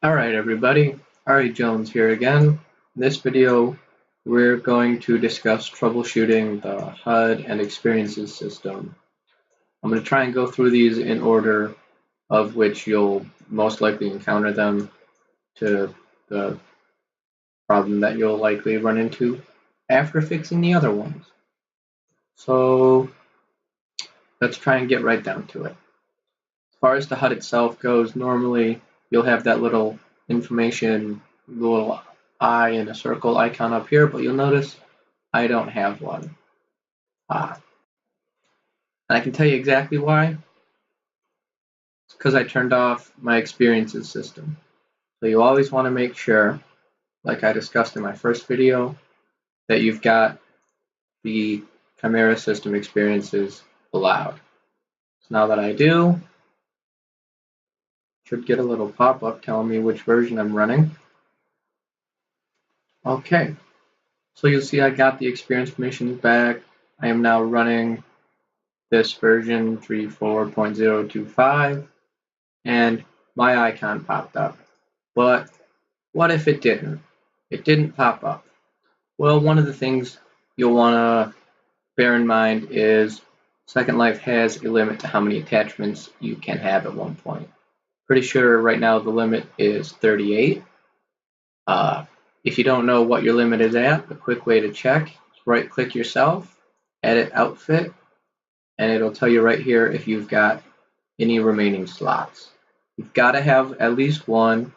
Alright everybody, Ari Jones here again. In this video we're going to discuss troubleshooting the HUD and experiences system. I'm going to try and go through these in order of which you'll most likely encounter them to the problem that you'll likely run into after fixing the other ones. So let's try and get right down to it. As far as the HUD itself goes, normally you'll have that little information, little eye in a circle icon up here, but you'll notice I don't have one. And I can tell you exactly why. It's because I turned off my experiences system. So you always want to make sure, like I discussed in my first video, that you've got the Chimera system experiences allowed. So now that I do, should get a little pop-up telling me which version I'm running. Okay, so you'll see I got the experience permissions back. I am now running this version 3.4.025 and my icon popped up. But what if it didn't? It didn't pop up. Well, one of the things you'll want to bear in mind is Second Life has a limit to how many attachments you can have at one point. Pretty sure right now the limit is 38. If you don't know what your limit is at, a quick way to check is right-click yourself, edit outfit, and it'll tell you right here if you've got any remaining slots. You've got to have at least one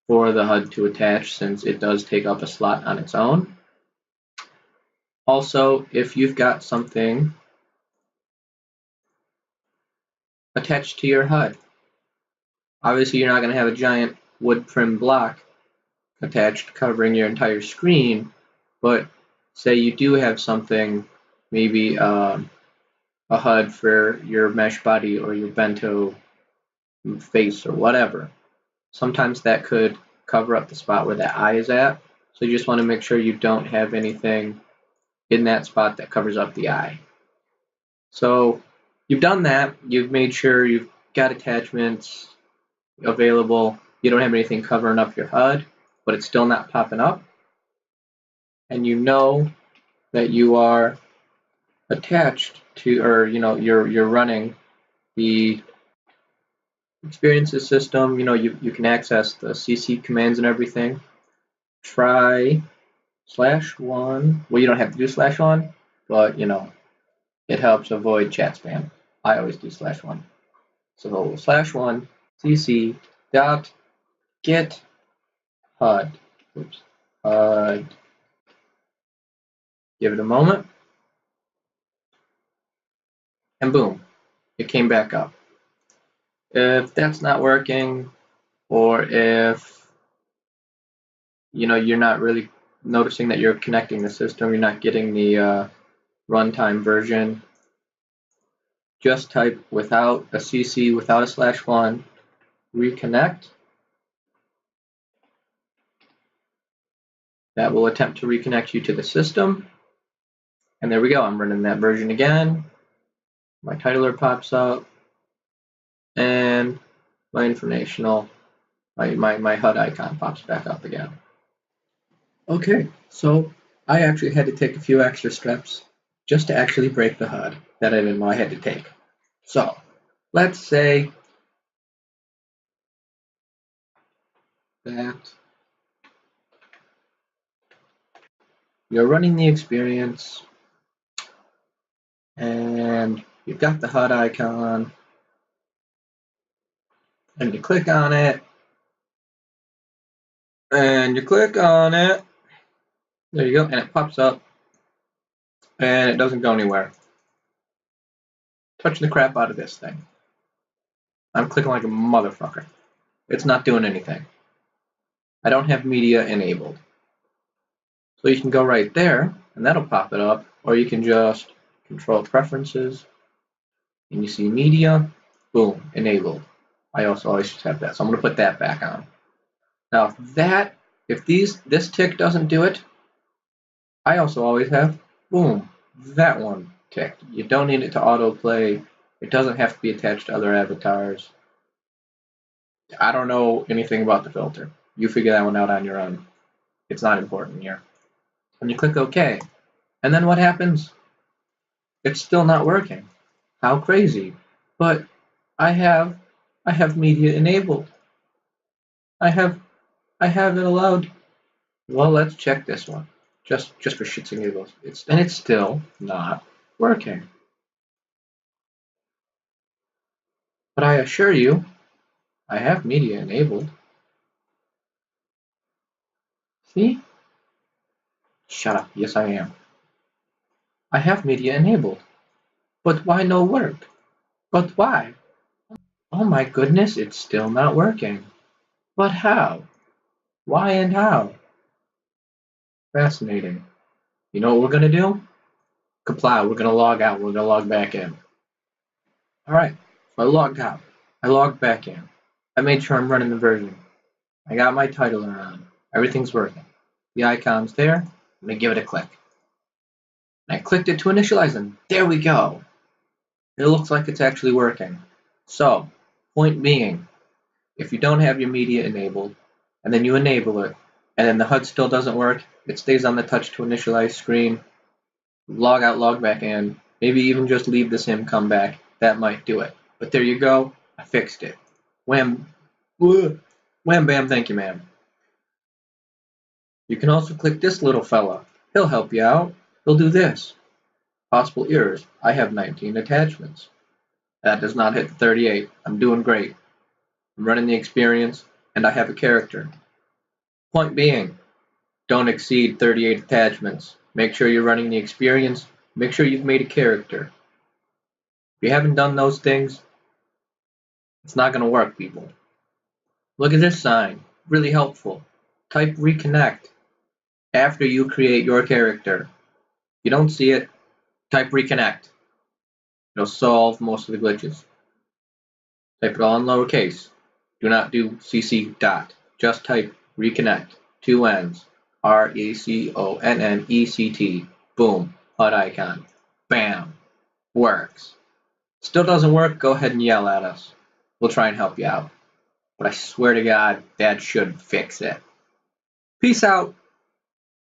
for the HUD to attach, since it does take up a slot on its own. Also, if you've got something attached to your HUD, obviously you're not going to have a giant wood trim block attached covering your entire screen, but say you do have something, maybe a HUD for your mesh body or your bento face or whatever. Sometimes that could cover up the spot where that eye is at, so you just want to make sure you don't have anything in that spot that covers up the eye. So you've done that, you've made sure you've got attachments available, you don't have anything covering up your HUD, but it's still not popping up, and you know that you are attached to, or you're running the experiences system. You can access the CC commands and everything. Try /1. Well, you don't have to do /1, but it helps avoid chat spam. I always do /1. So /1 cc dot get HUD. Oops. Give it a moment, and boom, it came back up. If that's not working, or if you're not really noticing that you're connecting the system, you're not getting the runtime version, just type without a CC, without a /1, reconnect. That will attempt to reconnect you to the system. And there we go, I'm running that version again. My titler pops up, and my informational, my HUD icon pops back up again. Okay, so I actually had to take a few extra steps just to actually break the HUD that I didn't know I had to take. So let's say that you're running the experience and you've got the HUD icon, and you click on it, and you click on it, there you go, and it pops up, and it doesn't go anywhere. Touch the crap out of this thing. I'm clicking like a motherfucker. It's not doing anything. I don't have media enabled. So you can go right there, and that'll pop it up, or you can just control preferences, and you see media, boom, enabled. I also always just have that, so I'm going to put that back on. Now if this tick doesn't do it, I also always have, boom, that one ticked. You don't need it to autoplay. It doesn't have to be attached to other avatars. I don't know anything about the filter. You figure that one out on your own. It's not important here. And you click OK. And then what happens? It's still not working. How crazy. But I have media enabled. I have it allowed. Well, let's check this one. Just for shits and giggles. It's still not working. But I assure you, I have media enabled. See? Shut up. Yes, I am. I have media enabled. But why no work? But why? Oh my goodness, it's still not working. But how? Why and how? Fascinating. You know what we're gonna do? Comply. We're gonna log out. We're gonna log back in. Alright, so I logged out. I logged back in. I made sure I'm running the version. I got my title on. Everything's working. The icon's there. I'm gonna give it a click. And I clicked it to initialize them. There we go. It looks like it's actually working. So, point being, if you don't have your media enabled, and then you enable it, and then the HUD still doesn't work, it stays on the touch to initialize screen, log out, log back in, maybe even just leave the sim, come back, that might do it. But there you go, I fixed it. Wham, wham, bam, thank you, ma'am. You can also click this little fella. He'll help you out. He'll do this. Possible errors. I have 19 attachments. That does not hit 38. I'm doing great. I'm running the experience, and I have a character. Point being, don't exceed 38 attachments. Make sure you're running the experience. Make sure you've made a character. If you haven't done those things, it's not going to work, people. Look at this sign. Really helpful. Type reconnect after you create your character. If you don't see it, type reconnect. It'll solve most of the glitches. Type it all in lowercase. Do not do CC dot. Just type reconnect. 2 N's. RECONNECT. Boom. HUD icon. Bam. Works. Still doesn't work? Go ahead and yell at us. We'll try and help you out. But I swear to God, that should fix it. Peace out.